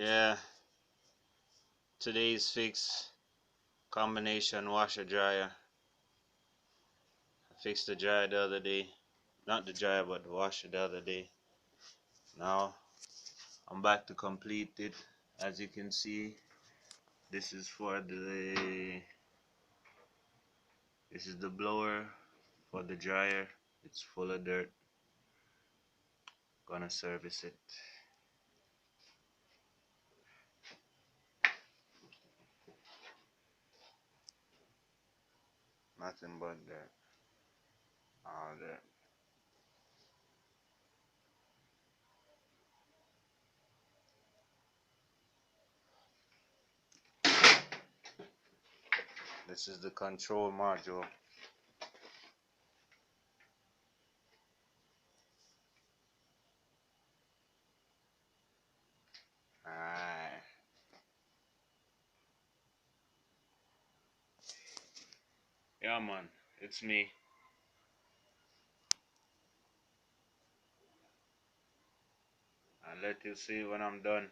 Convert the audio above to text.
Yeah, today's fix combination washer dryer. I fixed the dryer the other day. Not the dryer, but the washer the other day. Now I'm back to complete it. As you can see, this is for this is the blower for the dryer. It's full of dirt. Gonna service it. Nothing but dirt. All dirt. This is the control module. Alright. Yeah man, it's me. I'll let you see when I'm done.